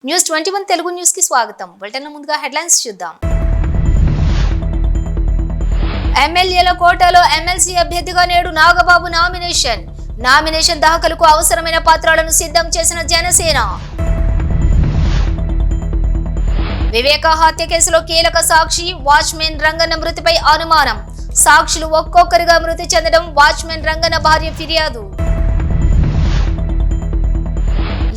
News 21 Telugu news కి స్వాగతం. Bulletin ముందుగా హెడ్లైన్స్ చూద్దాం. ఎమ్మెల్యేల కోటాలో ఎమ్మెల్సీ అభ్యర్థిగా నేడు నాగబాబు నామినేషన్ దాఖలుకు అవసరమైన పత్రాలను సిద్ధం చేసిన జనసేన. వివేక హత్య కేసులో కీలక సాక్షి వాచ్మెన్ రంగన్న మృతిపై అనుమానం. సాక్షులు ఒక్కొక్కరిగా మృతి చెందడం వాచ్మెన్ రంగన్న భార్య ఫిర్యాదు.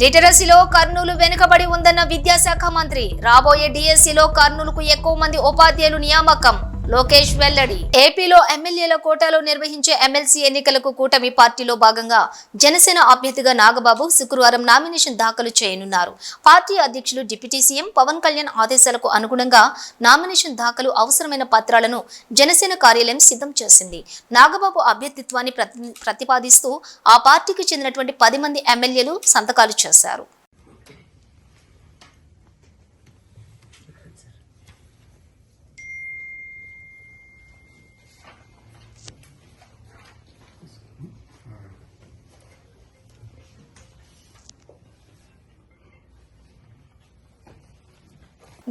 లిటరసీలో కర్నూలు వెనుకబడి ఉందన్న విద్యాశాఖ మంత్రి. రాబోయే డిఎస్సిలో కర్నూలుకు ఎక్కువ మంది ఉపాధ్యాయులు నియామకం. లోకేష్ వెల్లడి. ఏపీలో ఎమ్మెల్యేల కోటాలో నిర్వహించే ఎమ్మెల్సీ ఎన్నికలకు కూటమి పార్టీలో భాగంగా జనసేన అభ్యర్థిగా నాగబాబు శుక్రవారం నామినేషన్ దాఖలు చేయనున్నారు. పార్టీ అధ్యక్షులు డిప్యూటీ సీఎం పవన్ కళ్యాణ్ ఆదేశాలకు అనుగుణంగా నామినేషన్ దాఖలు అవసరమైన పత్రాలను జనసేన కార్యాలయం సిద్ధం చేసింది. నాగబాబు అభ్యర్థిత్వాన్ని ప్రతిపాదిస్తూ ఆ పార్టీకి చెందినటువంటి 10 మంది ఎమ్మెల్యేలు సంతకాలు చేశారు.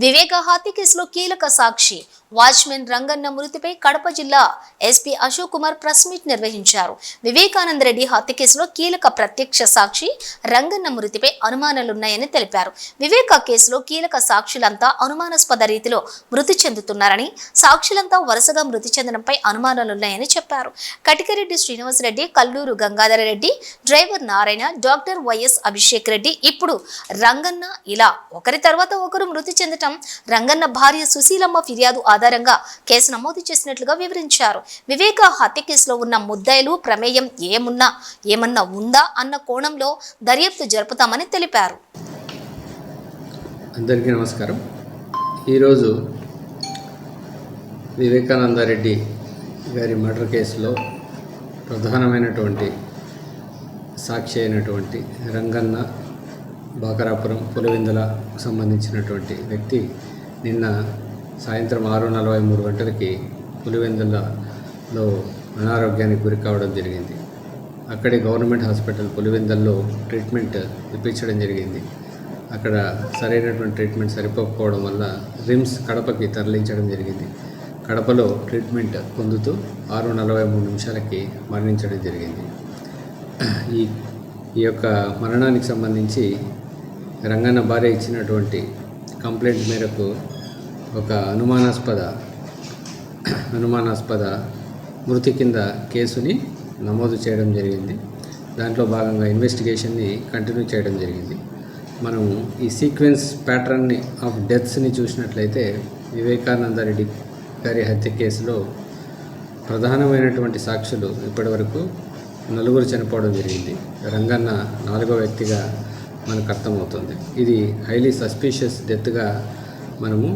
వివేక హత్య కేసులో కీలక సాక్షి వాచ్మెన్ రంగన్న మృతిపై కడప జిల్లా SP Ashok Kumar press meet నిర్వహించారు. వివేకానంద రెడ్డి హత్య కేసులో కీలక ప్రత్యక్ష సాక్షి రంగన్న మృతిపై అనుమానాలున్నాయని తెలిపారు. వివేక కేసులో కీలక సాక్షులంతా అనుమానాస్పద రీతిలో మృతి చెందుతున్నారని, సాక్షులంతా వరుసగా మృతి చెందడంపై అనుమానాలున్నాయని చెప్పారు. Katikareddy Srinivasareddy, Kalluru Gangadhara Reddy, driver Narayana, doctor YS Abhishek Reddy, ఇప్పుడు రంగన్న, ఇలా ఒకరి తర్వాత ఒకరు మృతి చెందటం రంగన్న భార్య సుశీలమ్మ ఫిర్యాదు ఆధారంగా కేసు నమోదు చేసినట్లుగా వివరించారు. వివేక హత్య కేసులో ఉన్న ముద్దాయిలు ప్రమేయం ఏమన్నా ఉందా అన్న కోణంలో దర్యాప్తు జరుపుతామని తెలిపారు. అందరికీ నమస్కారం. ఈరోజు వివేకానందరెడ్డి గారి మర్డర్ కేసులో ప్రధానమైనటువంటి సాక్షి అయినటువంటి రంగన్న బాకరాపురం పులివెందులకు సంబంధించినటువంటి వ్యక్తి నిన్న సాయంత్రం 6:43 గంటలకి పులివెందులలో అనారోగ్యానికి గురి కావడం జరిగింది. అక్కడి గవర్నమెంట్ హాస్పిటల్ పులివెందుల్లో ట్రీట్మెంట్ ఇప్పించడం జరిగింది. అక్కడ సరైనటువంటి ట్రీట్మెంట్ సరిపోకపోవడం వల్ల రిమ్స్ కడపకి తరలించడం జరిగింది. కడపలో ట్రీట్మెంట్ పొందుతూ 6:43 మరణించడం జరిగింది. ఈ యొక్క మరణానికి సంబంధించి రంగన్న భార్య ఇచ్చినటువంటి కంప్లైంట్ మేరకు ఒక అనుమానాస్పద మృతి కింద కేసుని నమోదు చేయడం జరిగింది. దాంట్లో భాగంగా ఇన్వెస్టిగేషన్ని కంటిన్యూ చేయడం జరిగింది. మనం ఈ సీక్వెన్స్ ప్యాటర్న్ని ఆఫ్ డెత్స్ని చూసినట్లయితే వివేకానందరెడ్డి గారి హత్య కేసులో ప్రధానమైనటువంటి సాక్షులు ఇప్పటివరకు 4 చనిపోవడం జరిగింది. రంగన్న 4వ వ్యక్తిగా మనకు అర్థమవుతుంది. ఇది హైలీ సస్పీషియస్ డెత్గా మనము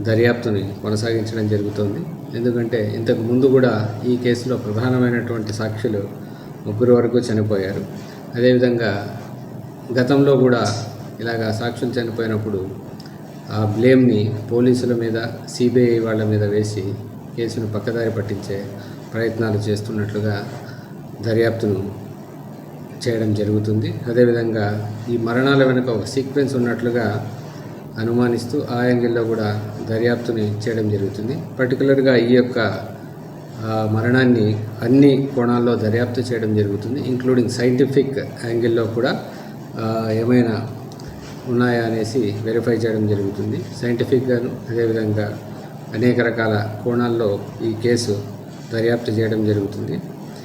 దర్యాప్తుని కొనసాగించడం జరుగుతుంది. ఎందుకంటే ఇంతకు ముందు కూడా ఈ కేసులో ప్రధానమైనటువంటి సాక్షులు 3 వరకు చనిపోయారు. అదేవిధంగా గతంలో కూడా ఇలాగా సాక్షులు చనిపోయినప్పుడు ఆ బ్లేమ్ని పోలీసుల మీద, సిబిఐ వాళ్ళ మీద వేసి కేసును పక్కదారి పట్టించే ప్రయత్నాలు చేస్తున్నట్లుగా దర్యాప్తును చేయడం జరుగుతుంది. అదేవిధంగా ఈ మరణాల వెనుక ఒక సీక్వెన్స్ ఉన్నట్లుగా అనుమానిస్తూ ఆ యాంగిల్లో కూడా దర్యాప్తుని చేయడం జరుగుతుంది. పర్టికులర్గా ఈ యొక్క మరణాన్ని అన్ని కోణాల్లో దర్యాప్తు చేయడం జరుగుతుంది, ఇంక్లూడింగ్ సైంటిఫిక్ యాంగిల్లో కూడా ఏమైనా ఉన్నాయా అనేసి వెరిఫై చేయడం జరుగుతుంది. సైంటిఫిక్గాను అదేవిధంగా అనేక రకాల కోణాల్లో ఈ కేసు దర్యాప్తు చేయడం జరుగుతుంది.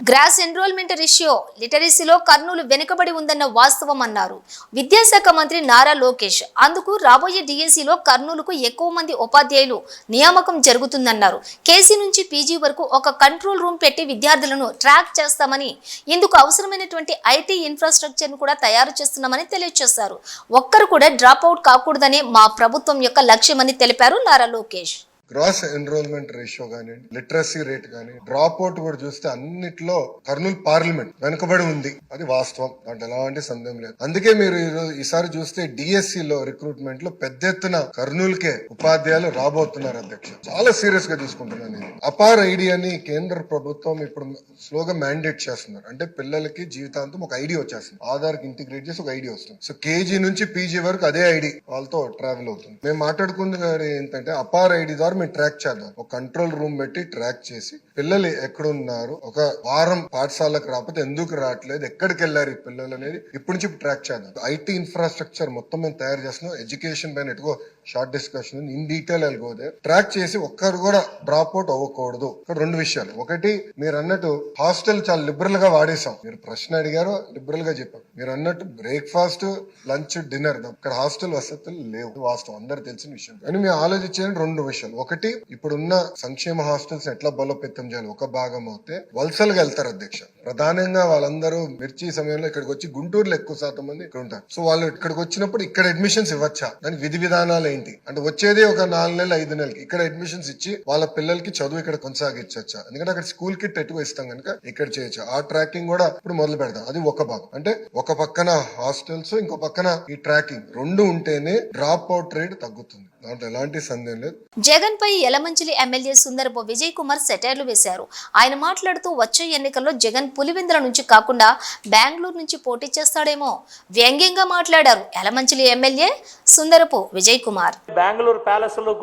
గ్రాస్ ఎన్రోల్మెంట్ రేషియో లిటరసీలో కర్నూలు వెనుకబడి ఉందన్న వాస్తవం అన్నారు విద్యాశాఖ మంత్రి నారా లోకేష్. అందుకు రాబోయే డిఎస్సిలో కర్నూలుకు ఎక్కువ మంది ఉపాధ్యాయులు నియామకం జరుగుతుందన్నారు. కేసీ నుంచి పీజీ వరకు ఒక కంట్రోల్ రూమ్ పెట్టి విద్యార్థులను ట్రాక్ చేస్తామని, ఇందుకు అవసరమైనటువంటి ఐటీ ఇన్ఫ్రాస్ట్రక్చర్ను కూడా తయారు చేస్తున్నామని తెలియజేశారు. ఒక్కరు కూడా డ్రాప్ అవుట్ కాకూడదనే మా ప్రభుత్వం యొక్క లక్ష్యమని తెలిపారు Nara Lokesh. Gross enrolment ratio కానివ్వండి, లిటరసీ రేట్ కానీ, డ్రాప్ అవుట్ కూడా చూస్తే అన్నిట్లో కర్నూలు పార్లమెంట్ వెనుకబడి ఉంది. అది వాస్తవం, దాంట్లో ఎలాంటి సందేహం లేదు. అందుకే మీరు ఈసారి చూస్తే డిఎస్సి లో రిక్రూట్మెంట్ లో పెద్ద ఎత్తున కర్నూలుకే ఉపాధ్యాయులు రాబోతున్నారు అధ్యక్ష. చాలా సీరియస్ గా తీసుకుంటున్నాను ఇది. అపార్ ఐడి అని కేంద్ర ప్రభుత్వం ఇప్పుడు స్లోగా మ్యాండేట్ చేస్తున్నారు. అంటే పిల్లలకి జీవితాంతం ఒక ఐడి వచ్చేస్తుంది, ఆధార్ కి ఇంటిగ్రేట్ చేసి ఒక ఐడి వస్తుంది. సో కేజీ నుంచి పీజీ వరకు అదే ఐడి వాళ్ళతో ట్రావెల్ అవుతుంది. మేము మాట్లాడుకుంది ఏంటంటే అపార్ ఐడి ద్వారా మేము ట్రాక్ చేద్దాం. ఒక కంట్రోల్ రూమ్ పెట్టి ట్రాక్ చేసి పిల్లలు ఎక్కడున్నారు, ఒక వారం పాఠశాలకు రాకపోతే ఎందుకు రావట్లేదు, ఎక్కడికి వెళ్ళారు ఈ పిల్లలు అనేది ఇప్పటి నుంచి ట్రాక్ చేద్దాం. ఐటీ ఇన్ఫ్రాస్ట్రక్చర్ మొత్తం మేము తయారు చేస్తున్నాం. ఎడ్యుకేషన్ పైన ఎటుకో షార్ట్ డిస్కషన్ ఇన్ డీటెయిల్ వెళ్ళిపోతే ట్రాక్ చేసి ఒక్కరు కూడా డ్రాప్ అవుట్ అవ్వకూడదు. ఇక్కడ రెండు విషయాలు. ఒకటి, మీరు అన్నట్టు హాస్టల్ చాలా లిబరల్ గా వాడేసాం. మీరు ప్రశ్న అడిగారు, లిబరల్ గా చెప్పాం. మీరు అన్నట్టు బ్రేక్ఫాస్ట్, లంచ్, డిన్నర్ ఇక్కడ హాస్టల్ వసతులు లేవు, వాస్తవం, అందరు తెలిసిన విషయం. అని మేము ఆలోచించే రెండు విషయాలు. ఒకటి, ఇప్పుడున్న సంక్షేమ హాస్టల్స్ ఎట్లా బలోపేతం చేయాలి. ఒక భాగం అయితే వలసలుగా వెళ్తారు అధ్యక్ష. ప్రధానంగా వాళ్ళందరూ మిర్చి సమయంలో ఇక్కడికి వచ్చి, గుంటూరులో ఎక్కువ శాతం మంది ఇక్కడ ఉంటారు. సో వాళ్ళు ఇక్కడికి వచ్చినప్పుడు ఇక్కడ అడ్మిషన్స్ ఇవ్వచ్చా, దానికి విధి విధానాలు ఏంటి అంటే వచ్చేది ఒక 4 నెలలు 5 నెలలకి ఇక్కడ అడ్మిషన్స్ ఇచ్చి వాళ్ళ పిల్లలకి చదువు ఇక్కడ కొనసాగించచ్చా. ఎందుకంటే అక్కడ స్కూల్ కిట్ ఎక్కువ ఇస్తాం కనుక ఇక్కడ చేయొచ్చు. ఆ ట్రాకింగ్ కూడా ఇప్పుడు మొదలు పెడతాం. అది ఒక భాగం. అంటే ఒక పక్కన హాస్టల్స్, ఇంకో పక్కన ఈ ట్రాకింగ్ రెండు ఉంటేనే డ్రాప్ అవుట్ రేట్ తగ్గుతుంది. దాంట్లో ఎలాంటి సందేహం లేదు. జగన్ పై యలమంచిలి ఎమ్మెల్యే సుందరపు విజయ్ కుమార్ సెటైర్లు వేశారు. ఆయన మాట్లాడుతూ వచ్చే ఎన్నికల్లో జగన్ పులివెందుల నుంచి కాకుండా బెంగళూరు నుంచి పోటీ చేస్తాడేమో వ్యంగ్యంగా మాట్లాడారు యలమంచిలి ఎమ్మెల్యే సుందరపు విజయ్ కుమార్. బెంగళూరు ప్యాలెస్ లో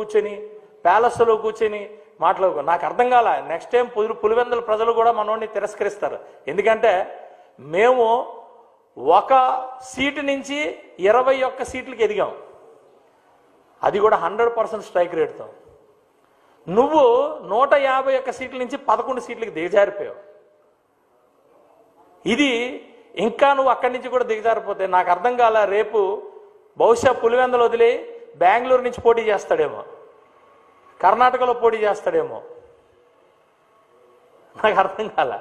కూర్చొని మాట్లాడుకో, నాకు అర్థం కాల. నెక్స్ట్ టైం పులివెందుల ప్రజలు కూడా మనోడిని తిరస్కరిస్తారు. ఎందుకంటే మేము ఒక సీటు నుంచి 21 సీట్లకి ఎదిగాం, అది కూడా 100% స్ట్రైక్ రేట్తో. నువ్వు 151 సీట్ల నుంచి 11 సీట్లకి దిగజారిపోయావు. ఇది ఇంకా నువ్వు అక్కడి నుంచి కూడా దిగజారిపోతే నాకు అర్థం కాల. రేపు బహుశా పులివెందులు వదిలి బెంగళూరు నుంచి పోటీ చేస్తాడేమో, కర్ణాటకలో పోటీ చేస్తాడేమో, నాకు అర్థం కాల.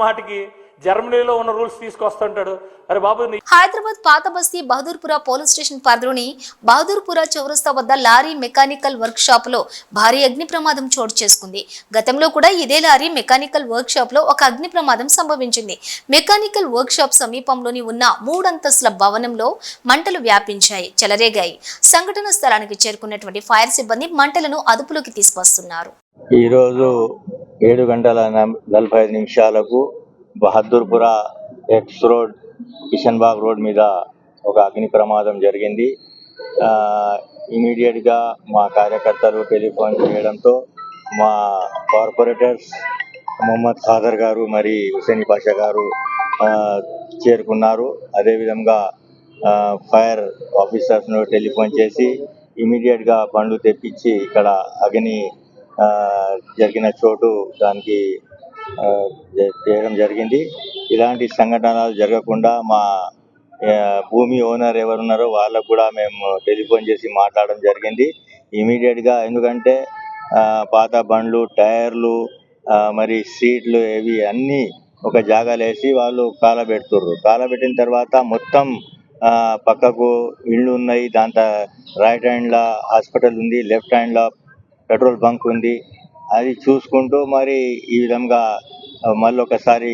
మాటికి జర్మనీలో ఉన్న రూల్స్ తీసుకొస్తుంటాడు. అరే బాబు, హైదరాబాద్ పాత బస్తీ బహదూర్పురా పోలీస్ స్టేషన్ పరిధిలోని బహదూర్పురా చౌరస్తా వద్ద లారీ మెకానికల్ వర్క్ షాప్ లో భారీ అగ్ని ప్రమాదం చోటు చేసుకుంది. గతంలో కూడా ఇదే లారీ మెకానికల్ వర్క్ షాప్ లో ఒక అగ్ని ప్రమాదం సంభవించింది. మెకానికల్ వర్క్ షాప్ సమీపంలోని ఉన్న 3 అంతస్తుల భవనంలో మంటలు వ్యాపించాయి, చెలరేగాయి. సంఘటన స్థలానికి చేరుకున్నటువంటి ఫైర్ సిబ్బంది మంటలను అదుపులోకి తీసుకొస్తున్నారు. ఈరోజు 7:45 బహదూర్పురా ఎక్స్ రోడ్, కిషన్ బాగ్ రోడ్ మీద ఒక అగ్ని ప్రమాదం జరిగింది. ఇమీడియట్గా మా కార్యకర్తలు టెలిఫోన్ చేయడంతో మా కార్పొరేటర్స్ మొహమ్మద్ ఖాదర్ గారు మరి హుసేని పాషా గారు చేరుకున్నారు. అదేవిధంగా ఫైర్ ఆఫీసర్స్ను టెలిఫోన్ చేసి ఇమీడియట్గా బండ్లు తెప్పించి ఇక్కడ అగ్ని జరిగిన చోటు దానికి చేయడం జరిగింది. ఇలాంటి సంఘటనలు జరగకుండా మా భూమి ఓనర్ ఎవరున్నారో వాళ్ళకు కూడా మేము టెలిఫోన్ చేసి మాట్లాడడం జరిగింది ఇమీడియట్గా. ఎందుకంటే పాత బండ్లు, టైర్లు, మరి సీట్లు ఇవి అన్నీ ఒక జాగాలో వేసి వాళ్ళు కాలబెట్టిన తర్వాత మొత్తం పక్కకు ఇళ్ళు ఉన్నాయి. దాంతో రైట్ హ్యాండ్లో హాస్పిటల్ ఉంది, లెఫ్ట్ హ్యాండ్లో పెట్రోల్ బంక్ ఉంది. అది చూసుకుంటూ మరి ఈ విధంగా మళ్ళీ ఒకసారి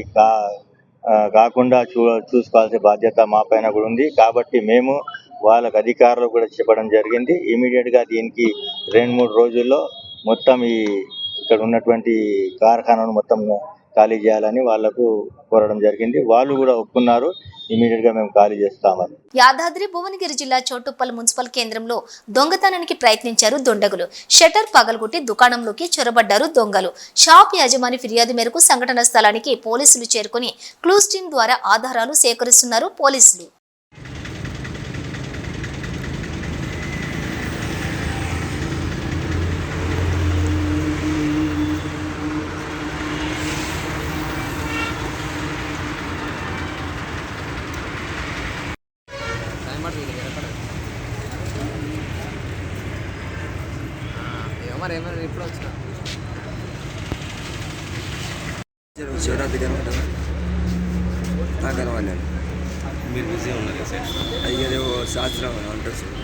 కాకుండా చూసుకోవాల్సిన బాధ్యత మా పైన కూడా ఉంది. కాబట్టి మేము వాళ్ళకి అధికారులు కూడా చెప్పడం జరిగింది. ఇమీడియట్గా దీనికి 2-3 రోజుల్లో మొత్తం ఇక్కడ ఉన్నటువంటి కార్ఖానాను మొత్తం ఖాళీ చేయాలని వాళ్లకు కోరడం జరిగింది. వాళ్ళు కూడా ఒప్పుకున్నారు, ఇమీడియట్ గా మేము ఖాళీ చేస్తామని. యాదాద్రి భువనగిరి జిల్లా చోటుప్పల్ మున్సిపల్ కేంద్రంలో దొంగతనానికి ప్రయత్నించారు దుండగులు. షట్టర్ పగలగొట్టి దుకాణంలోకి చొరబడ్డారు దొంగలు. షాప్ యజమాని ఫిర్యాదు మేరకు సంఘటన స్థలానికి పోలీసులు చేరుకుని క్లూస్ టీం ద్వారా ఆధారాలు సేకరిస్తున్నారు పోలీసులు. ఇప్పుడు వచ్చిన శివరాత్రి కనబడ్డా కనబడ్డాను. మీరు బిజీ ఉన్నారు సార్? అయ్యేదేవో శాస్త్రం ఉంటుంది సార్.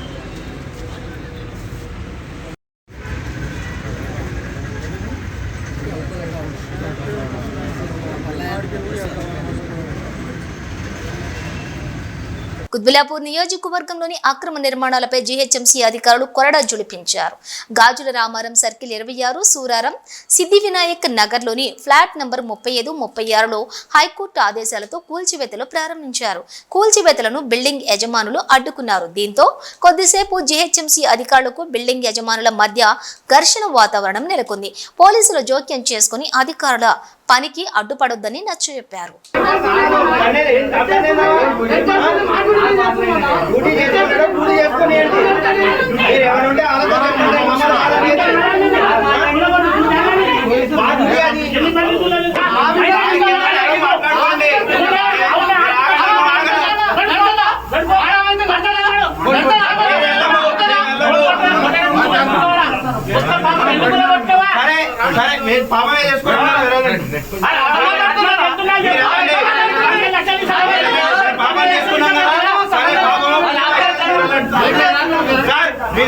కుత్బుల్లాపూర్ నియోజకవర్గంలోని అక్రమ నిర్మాణాలపై జీహెచ్ఎంసీ అధికారులు కొరడా జులిపించారు. గాజుల రామారం సర్కిల్ 26, సూరారం, సిద్ధి వినాయక్ నగర్లోని ఫ్లాట్ నంబర్ 35, 36లో హైకోర్టు ఆదేశాలతో కూల్చివేతలు ప్రారంభించారు. కూల్చివేతలను బిల్డింగ్ యజమానులు అడ్డుకున్నారు. దీంతో కొద్దిసేపు జీహెచ్ఎంసీ అధికారులకు బిల్డింగ్ యజమానుల మధ్య ఘర్షణ వాతావరణం నెలకొంది. పోలీసులు జోక్యం చేసుకుని అధికారుల పనికి అడ్డుపడొద్దని నచ్చజెప్పారు.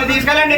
తీసుకెళ్ళండి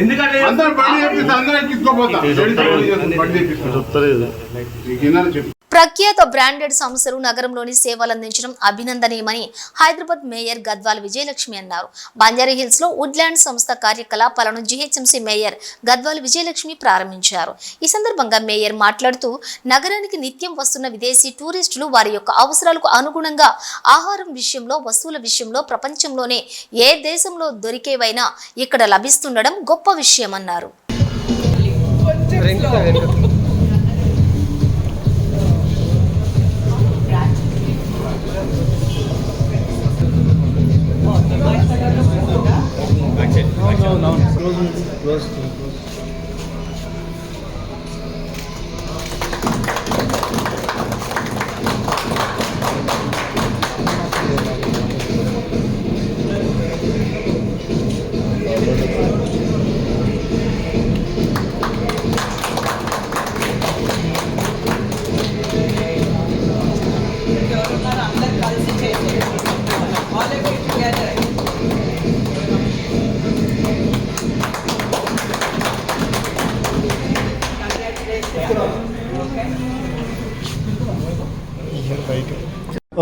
ఎందుకంటే ప్రఖ్యాత బ్రాండెడ్ సంస్థలు నగరంలోని సేవలు అందించడం అభినందనీయమని హైదరాబాద్ మేయర్ గద్వాల్ విజయలక్ష్మి అన్నారు. బంజారాహిల్స్ లో వుడ్లాండ్ సంస్థ కార్యకలాపాలను జీహెచ్ఎంసీ మేయర్ గద్వాల్ విజయలక్ష్మి ప్రారంభించారు. ఈ సందర్భంగా మేయర్ మాట్లాడుతూ నగరానికి నిత్యం వస్తున్న విదేశీ టూరిస్టులు వారి యొక్క అవసరాలకు అనుగుణంగా ఆహారం విషయంలో, వస్తువుల విషయంలో ప్రపంచంలోనే ఏ దేశంలో దొరికేవైనా ఇక్కడ లభిస్తుండడం గొప్ప విషయమన్నారు.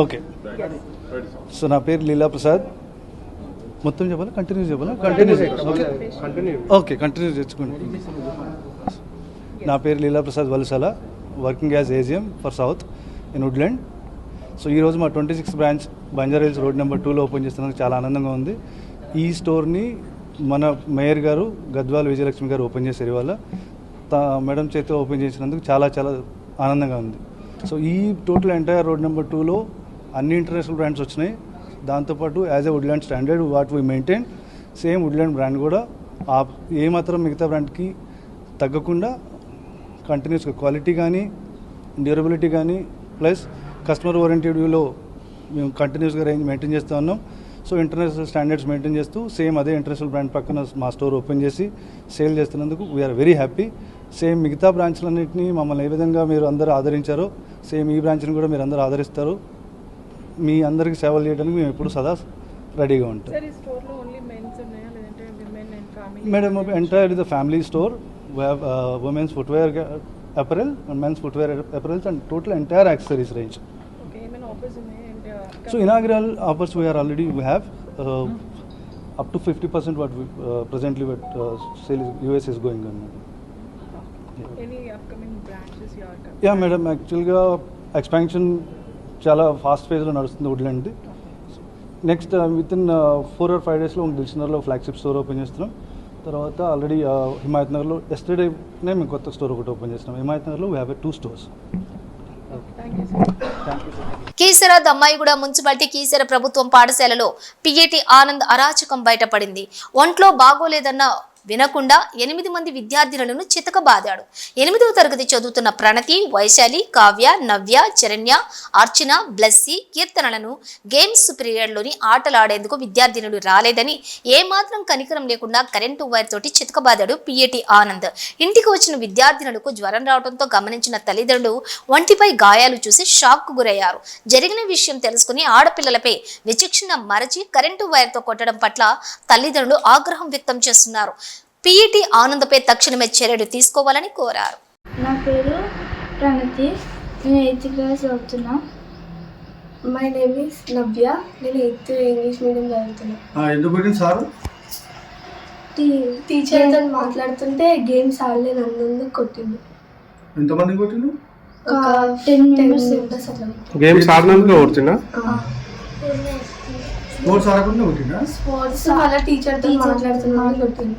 ఓకే, సో నా పేరు లీలా ప్రసాద్. మొత్తం చెప్పాలా, కంటిన్యూ చెప్పాలా? కంటిన్యూ తెచ్చుకోండి. నా పేరు Leela Prasad Valasala, working as AGM for south in Woodland. So ఈరోజు మా 26th branch Banjara Hills road number 2లో ఓపెన్ చేస్తున్నందుకు చాలా ఆనందంగా ఉంది. ఈ స్టోర్ని మన మేయర్ గారు గద్వాల్ విజయలక్ష్మి గారు ఓపెన్ చేశారు. ఇవాళ మేడం చేతితో ఓపెన్ చేసినందుకు చాలా చాలా ఆనందంగా ఉంది. సో ఈ టోటల్ ఎంటైర్ రోడ్ నెంబర్ 2లో అన్ని ఇంటర్నేషనల్ బ్రాండ్స్ వచ్చినాయి. దాంతోపాటు as a Woodland standard what we maintain, same Woodland brand కూడా ఏమాత్రం మిగతా బ్రాండ్కి తగ్గకుండా కంటిన్యూస్గా క్వాలిటీ కానీ, డ్యూరబిలిటీ కానీ, ప్లస్ కస్టమర్ ఓరియంటెడ్ వ్యూలో మేము కంటిన్యూస్గా రేంజ్ మెయింటైన్ చేస్తూ ఉన్నాం. సో ఇంటర్నేషనల్ స్టాండర్డ్స్ మెయింటైన్ చేస్తూ సేమ్ అదే ఇంటర్నేషనల్ బ్రాండ్ పక్కన మా స్టోర్ ఓపెన్ చేసి సేల్ చేస్తున్నందుకు వీఆర్ వెరీ హ్యాపీ. సేమ్ మిగతా బ్రాంచ్లన్నింటినీ మమ్మల్ని ఏ విధంగా మీరు అందరూ ఆదరించారో సేమ్ ఈ బ్రాంచ్ని కూడా మీరు అందరూ ఆదరిస్తారు. మీ అందరికీ సేవలు చేయడానికి మేము ఎప్పుడు సదా రెడీగా ఉంటాం. Madam entire the family store, we have women's footwear apparel and men's footwear apparels and total entire accessories range. Okay, offers So inaugural offers we have up to 50% what we presently what sale US is going on. Any upcoming branches you are Yeah, madam. Actually, expansion చాలా fast ఫేజ్లో నడుస్తుంది Woodland. Next with in 4 or 5 డేస్లో దిల్షనర్లో flagship store open చేస్తున్నాం. తర్వాత already Himayat నగర్లో ఎస్టర్డేనే మేము కొత్త store ఒకటి ఓపెన్ చేస్తున్నాం. హిమాయత్ నగర్లో we have 2 stores. Keesara Dammaiguda municipality Keesara ప్రభుత్వం పాఠశాలలో పిఏటి ఆనంద్ అరాచకం బయటపడింది. ఒంట్లో బాగోలేదన్న వినకుండా 8 మంది విద్యార్థినులను చితకబాదాడు. 8వ తరగతి చదువుతున్న ప్రణతి, వైశాలి, కావ్య, నవ్య, చరణ్య, అర్చన, బ్లెస్సీ కీర్తనలను గేమ్స్ పీరియడ్లోని ఆటలాడేందుకు విద్యార్థినులు రాలేదని ఏమాత్రం కనికరం లేకుండా కరెంటు వైర్ తోటి చితకబాదాడు పిఏటి ఆనంద్. ఇంటికి వచ్చిన విద్యార్థినులకు జ్వరం రావడంతో గమనించిన తల్లిదండ్రులు ఒంటిపై గాయాలు చూసి షాక్ కు గురయ్యారు. జరిగిన విషయం తెలుసుకుని ఆడపిల్లలపై విచక్షణ మరచి కరెంటు వైర్తో కొట్టడం పట్ల తల్లిదండ్రులు ఆగ్రహం వ్యక్తం చేస్తున్నారు. పిఈటి ఆనందపై తక్షణమే చర్యలు తీసుకోవాలని కోరారు. నా పేరు ప్రణతి, నేను 8th క్లాస్ చదువుతున్నా. మై నేమ్ ఇస్ నవ్య, నేను 8th ఇంగ్లీష్ మీడియం చదువుతున్నా. ఎందుకు సార్ టీచర్తో మాట్లాడుతుంటే గేమ్స్ ఆడలే, నన్ను కొట్టిండు. ఎంతమంది కొట్టిండు? ఒక 10 మెంబర్స్ ఉంటుంది అట్లా. గేమ్స్ ఆడినందుకు కొడుతున్నా? స్పోర్ట్స్ ఆడకుండా కొట్టిండా? స్పోర్ట్స్ అలా టీచర్తో మాట్లాడుతున్నా కొట్టిండు.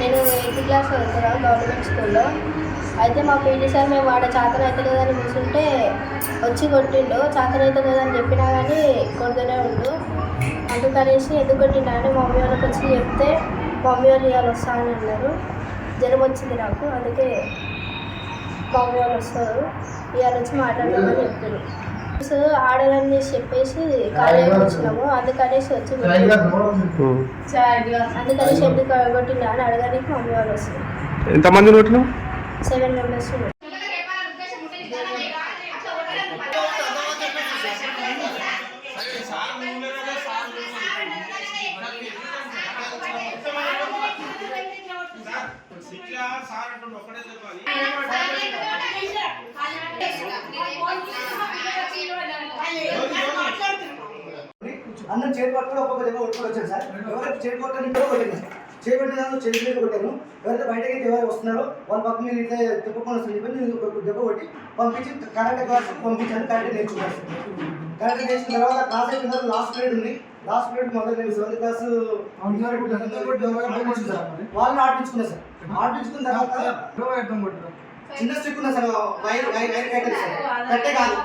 నేను 8th క్లాస్ చదువుతున్నా గవర్నమెంట్ స్కూల్లో. అయితే మా పీటీ సార్ మేము వాడ చాకరీ అవుతుంది లేదని కూర్చుంటే వచ్చి కొట్టిండు. చాకరీ అవుతుంది లేదని చెప్పినా కానీ కొడుతూనే ఉండు. అందుకనేసి ఎందుకు కొట్టిండు అని మమ్మీ వాళ్ళకి వచ్చి చెప్తే మమ్మీ వాళ్ళు ఇవాళ వస్తా అని అన్నారు. జ్వరం వచ్చింది నాకు, అందుకే మమ్మీ వాళ్ళు వస్తారు ఇవాళ వచ్చి మాట్లాడదామని చెప్తారు. ఆడాలని చెప్పేసి కాలేజీకి వచ్చినాము, అందుకనేసి వచ్చి అందుకనేసి ఎందుకు కొట్టిందా అని అడగడానికి మమ్మీ వాళ్ళు వస్తారు. ఎంతమంది కొట్టినా? 7 మెంబర్స్. అందరం చేపట్టుకుని ఒక్కొక్క దగ్గర కొట్టుకొని వచ్చాను సార్. ఎవరైతే చేపట్టని కూడా కొట్టాను, చేపట్టినాను చేతిలో కొట్టాను. ఎవరైతే బయటకి ఎవరు వస్తున్నారో వాళ్ళ పక్క మీరు ఇట్లా తిప్పకుండా వస్తుంది చెప్పి నేను దెబ్బ కొట్టి పంపించి కరెంట్ క్లాస్ పంపించాను. కరెంట్ నేర్చుకున్నాను. కరెంట్ నేర్చుకున్న తర్వాత క్లాస్ అయిపోయిన తర్వాత లాస్ట్ పీరియడ్ ఉంది. లాస్ట్ పీరియడ్ మొదలు నేను 7th క్లాస్ వాళ్ళని ఆడిపించుకున్నాను సార్. ఆడిపించుకున్న తర్వాత చిన్న స్టిక్ ఉన్నా సార్, వైర్ కట్టే సార్, కట్టే కాదు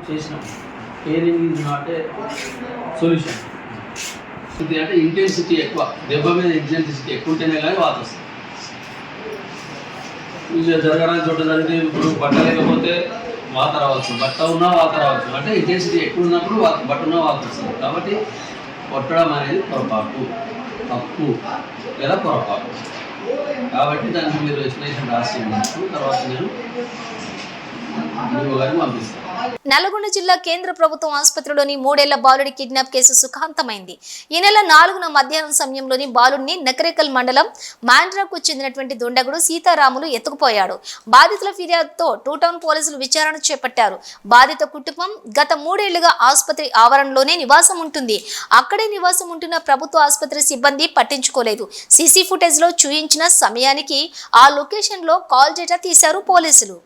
చేసినాం. Caring is not a solution. ఇది అంటే ఇంటెన్సిటీ ఎక్కువ, దెబ్బ మీద ఇంటెన్సిటీ ఎక్కువ ఉంటేనే కానీ వాత వస్తుంది. జరగడానికి చోట జరిగితే ఇప్పుడు బట్ట లేకపోతే వాత రావచ్చు, బట్ట ఉన్నా వాత రావచ్చు. అంటే ఇంటెన్సిటీ ఎక్కువ ఉన్నప్పుడు బట్ట ఉన్నా వాత వస్తుంది. కాబట్టి కొట్టడం అనేది పొరపాటు, తప్పు లేదా పొరపాటు. కాబట్టి దానికి మీరు ఎక్స్ప్లెనేషన్ రాసి తర్వాత నేను గారికి పంపిస్తాను. నల్గొండ జిల్లా కేంద్ర ప్రభుత్వం ఆసుపత్రిలోని 3 ఏళ్ల బాలుడి కిడ్నాప్ కేసు సుఖాంతమైంది. ఈ నెల 4న మధ్యాహ్నం సమయంలోని బాలుడిని నకరేకల్ మండలం మాండ్రాకు చెందినటువంటి దొండగుడు సీతారాములు ఎత్తుకుపోయాడు. బాధితుల ఫిర్యాదుతో 2 టౌన్ పోలీసులు విచారణ చేపట్టారు. బాధిత కుటుంబం గత 3 ఏళ్లుగా ఆసుపత్రి ఆవరణలోనే నివాసం ఉంటుంది. అక్కడే నివాసం ఉంటున్న ప్రభుత్వ ఆసుపత్రి సిబ్బంది పట్టించుకోలేదు. సీసీ ఫుటేజ్ లో చూయించిన సమయానికి ఆ లొకేషన్ లో కాల్ డేటా తీశారు పోలీసులు.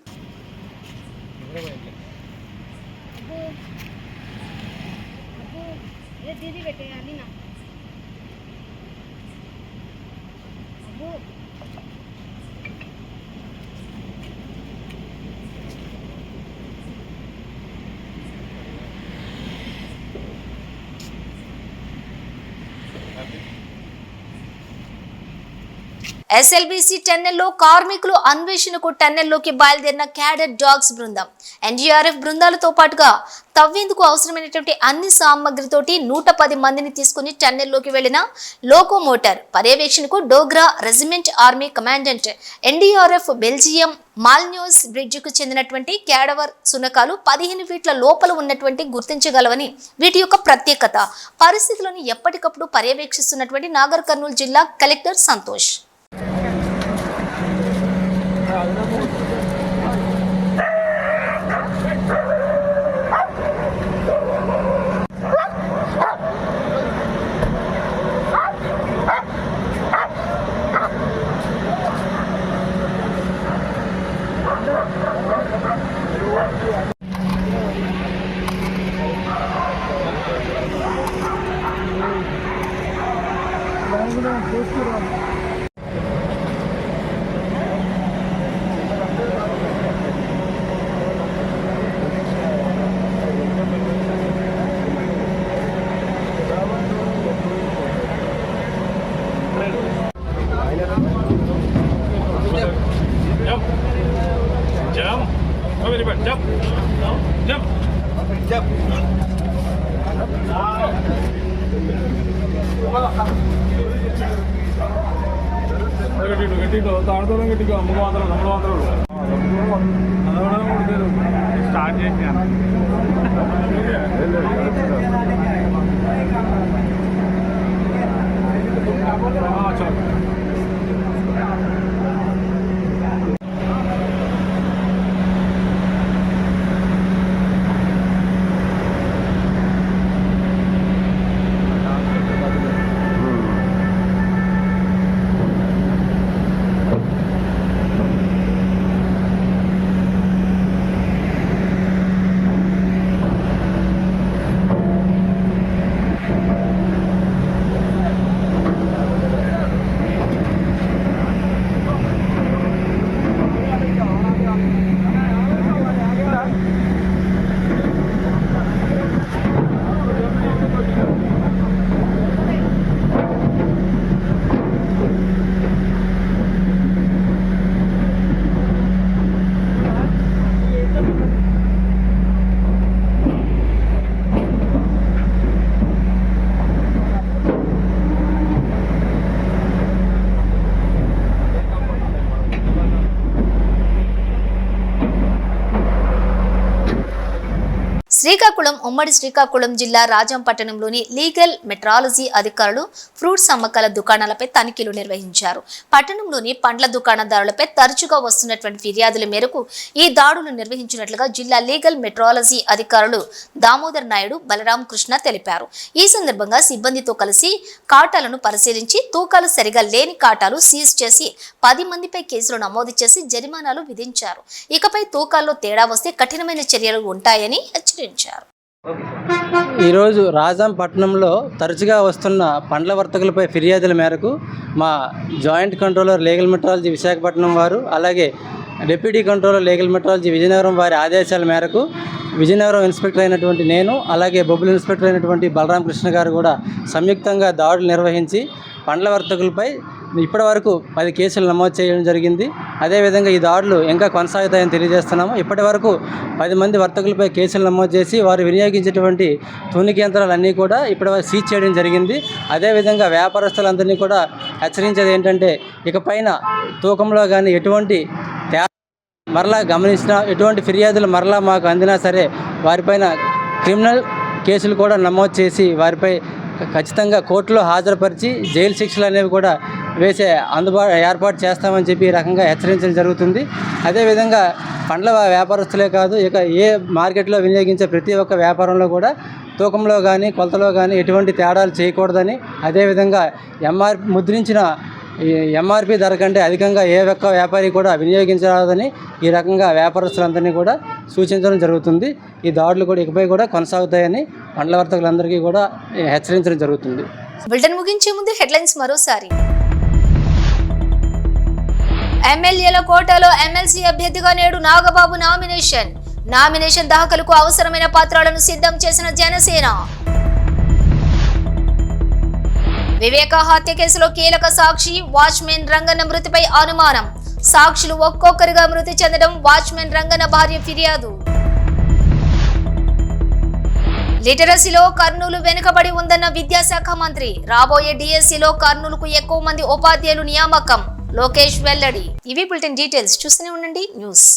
ఎస్ఎల్బీసీ టన్నెల్లో కార్మికులు అన్వేషణకు టన్నెల్లోకి బయలుదేరిన క్యాడెట్ డాగ్స్ బృందం ఎన్డీఆర్ఎఫ్ బృందాలతో పాటుగా తవ్వేందుకు అవసరమైనటువంటి అన్ని సామగ్రితోటి 110 మందిని తీసుకుని టన్నెల్లోకి వెళ్లిన లోకోమోటర్ పర్యవేక్షణకు Dogra regiment army commandant NDRF Belgium Malinois బ్రిడ్జికు చెందినటువంటి క్యాడవర్ సునకాలు 15 ఫీట్ల లోపల ఉన్నటువంటి గుర్తించగలవని వీటి యొక్క ప్రత్యేకత పరిస్థితులను ఎప్పటికప్పుడు పర్యవేక్షిస్తున్నటువంటి నాగర్ కర్నూలు జిల్లా కలెక్టర్ సంతోష్. స్టార్ట్ చేసాను. శ్రీకాకుళం ఉమ్మడి శ్రీకాకుళం జిల్లా రాజంపట్టణంలోని లీగల్ మెట్రాలజీ అధికారులు ఫ్రూట్స్ అమ్మకాల దుకాణాలపై తనిఖీలు నిర్వహించారు. పట్టణంలోని పండ్ల దుకాణదారులపై తరచుగా వస్తున్నటువంటి ఫిర్యాదుల మేరకు ఈ దాడులు నిర్వహించినట్లుగా జిల్లా లీగల్ మెట్రాలజీ అధికారులు దామోదర్ నాయుడు, బలరాం కృష్ణ తెలిపారు. ఈ సందర్భంగా సిబ్బందితో కలిసి కాటాలను పరిశీలించి తూకాలు సరిగా లేని కాటాలు సీజ్ చేసి 10 మందిపై కేసులు నమోదు చేసి జరిమానాలు విధించారు. ఇకపై తూకాల్లో తేడా వస్తే కఠినమైన చర్యలు ఉంటాయని హెచ్చరించారు. ఈరోజు రాజాం పట్టణంలో తరచుగా వస్తున్న పండ్ల వర్తకులపై ఫిర్యాదుల మేరకు మా joint controller legal metrology Visakhapatnam వారు, అలాగే deputy controller legal metrology Vizianagaram వారి ఆదేశాల మేరకు విజయనగరం ఇన్స్పెక్టర్ అయినటువంటి నేను, అలాగే బొబ్బుల ఇన్స్పెక్టర్ అయినటువంటి బలరాం కృష్ణ గారు కూడా సంయుక్తంగా దాడులు నిర్వహించి పండ్ల వర్తకులపై ఇప్పటి వరకు 10 కేసులు నమోదు చేయడం జరిగింది. అదేవిధంగా ఈ దాడులు ఇంకా కొనసాగుతాయని తెలియజేస్తున్నాము. ఇప్పటి వరకు 10 మంది వర్తకులపై కేసులు నమోదు చేసి వారు వినియోగించేటువంటి తూనిక యంత్రాలన్నీ కూడా ఇప్పటివరకు సీజ్ చేయడం జరిగింది. అదేవిధంగా వ్యాపారస్తులందరినీ కూడా హెచ్చరించేది ఏంటంటే, ఇకపైన తూకంలో కానీ ఎటువంటి మరలా గమనించిన ఎటువంటి ఫిర్యాదులు మరలా మాకు అందినా సరే వారిపైన క్రిమినల్ కేసులు కూడా నమోదు చేసి వారిపై ఖచ్చితంగా కోర్టులో హాజరుపరిచి జైలు శిక్షలు అనేవి కూడా వేసే ఏర్పాటు చేస్తామని చెప్పి ఈ రకంగా హెచ్చరించడం జరుగుతుంది. అదేవిధంగా పండ్ల వ్యాపారస్తులే కాదు, ఇక ఏ మార్కెట్లో వినియోగించే ప్రతి ఒక్క వ్యాపారంలో కూడా తూకంలో కానీ కొలతలో కానీ ఎటువంటి తేడాలు చేయకూడదని, అదేవిధంగా ముద్రించిన ఎంఆర్పి ధర కంటే అధికంగా ఏ ఒక్క వ్యాపారి కూడా వినియోగించరాదని ఈ రకంగా వ్యాపారస్తులందరినీ కూడా సూచించడం జరుగుతుంది. ఈ దాడులు కూడా ఇకపై కూడా కొనసాగుతాయని పండ్ల వర్తకులందరికీ కూడా హెచ్చరించడం జరుగుతుంది. బులెటిన్ ముగించే ముందు హెడ్లైన్స్ మరోసారి. ఎమ్మెల్యేల కోటాలో ఎమ్మెల్సీ అభ్యర్థిగా నేడు నాగబాబు నామినేషన్ దాఖలుకు అవసరమైన పత్రాలను సిద్ధం చేసిన జనసేన. వివేక హత్య కేసులో కీలక సాక్షి వాచ్మెన్ రంగన్న మృతిపై అనుమానం. సాక్షులు ఒక్కొక్కరిగా మృతి చెందడం వాచ్మెన్ రంగన్న భార్య ఫిర్యాదు. లిటరసీలో కర్నూలు వెనుకబడి ఉందన్న విద్యాశాఖ మంత్రి. రాబోయే డిఎస్సిలో కర్నూలుకు ఎక్కువ మంది ఉపాధ్యాయులు నియామకం. లోకేష్ వెల్లడి. ఇవి బులెటిన్ డీటెయిల్స్. చూస్తూనే ఉండండి న్యూస్.